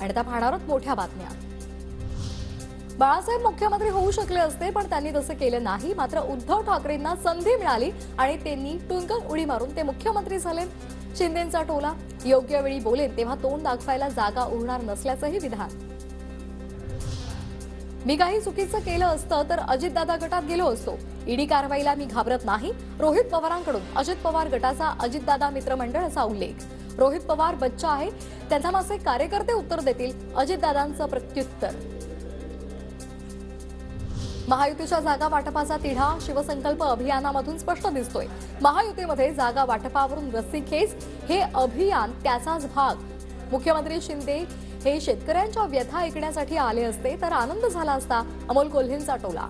आणि आता पाहणारच मोठ्या बातम्या। बाळासाहेब मुख्यमंत्री होऊ शकले असते, पण त्यांनी तसे केले नाही। मात्र उद्धव ठाकरेंना संधी मिळाली आणि त्यांनी टुंकन उडी मारून ते मुख्यमंत्री झाले। शिंदेंचा टोला योग्य वेळी बोलेन तेव्हा तोंड दाखवायला जागा उरणार नसल्याचंही विधान। मी काही चुकीचं केलं असतं तर अजितदादा गटात गेलो असतो। ईडी कारवाईला मी घाबरत नाही। रोहित पवारांकडून अजित पवार गटाचा अजितदादा मित्रमंडळाचा उल्लेख। रोहित पवार बच्चा आहे, त्यांना माझे कार्यकर्ते उत्तर देतील, अजितदादांचं प्रत्युत्तर। महायुतीच्या जागा वाटपाचा तिढा शिवसंकल्प अभियानामधून स्पष्ट दिसतोय। महायुतीमध्ये जागा वाटपावरून रस्सीखेच हे अभियान त्याचाच भाग। मुख्यमंत्री शिंदे हे शेतकऱ्यांच्या व्यथा ऐकण्यासाठी आले असते तर आनंद झाला असता, अमोल कोल्हेंचा टोला।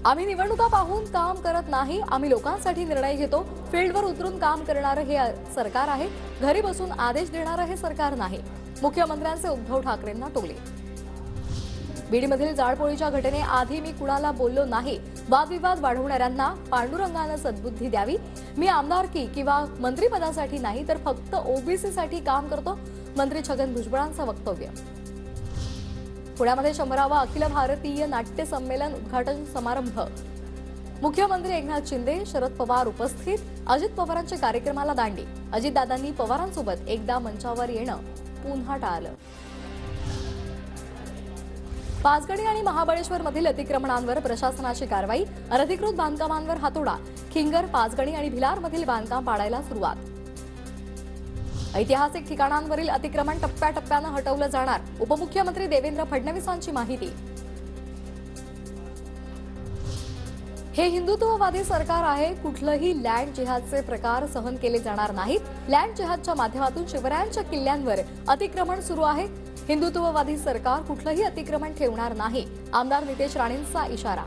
आम्ही निवडणुका पाहून काम करत नाही, आम्ही लोकांसाठी निर्णय घेतो। फील्डवर उतरून काम करणारे हे सरकार आहे, घरी बसून आदेश देणारे हे सरकार नाही। मुख्यमंत्र्यांचे उद्धव ठाकरेंना टोले। बीडमधील जाळपोळीच्या घटनेआधी मी कुणाला बोललो नाही। वादविवाद वाढवणाऱ्यांना पांडुरंगाने सद्बुद्धी द्यावी। मी आमदारकी किंवा मंत्रिपदासाठी नाही तर फक्त ओबीसीसाठी काम करतो, मंत्री छगन भुजबळांचं वक्तव्य। पुण्यामध्ये 100वा अखिल भारतीय नाट्य संमेलन उद्घाटन समारंभ। मुख्यमंत्री एकनाथ शिंदे, शरद पवार उपस्थित। अजित पवारांच्या कार्यक्रमाला दांडी। अजितदादांनी पवारांसोबत एकदा मंचावर येणं पुन्हा टाळलं। पाचगणी आणि महाबळेश्वर मधील अतिक्रमणांवर प्रशासनाची कारवाई। अनधिकृत बांधकामांवर हातोडा। खिंगर, पाचगणी आणि भिलार मधील बांधकाम पाडायला सुरुवात। ऐतिहासिक ठिकाणांवरील अतिक्रमण टप्प्याटप्प्याने हटवलं जाणार, उपमुख्यमंत्री देवेंद्र फडणवीसांची माहिती। हे हिंदुत्ववादी सरकार आहे, कुठलंही लँड जिहादचे प्रकार सहन केले जाणार नाहीत। लँड जिहादच्या माध्यमातून शिवरायांच्या किल्ल्यांवर अतिक्रमण सुरू आहे। हिंदुत्ववादी सरकार कुठलंही अतिक्रमण ठेवणार नाही, आमदार नितेश राणेंचा इशारा।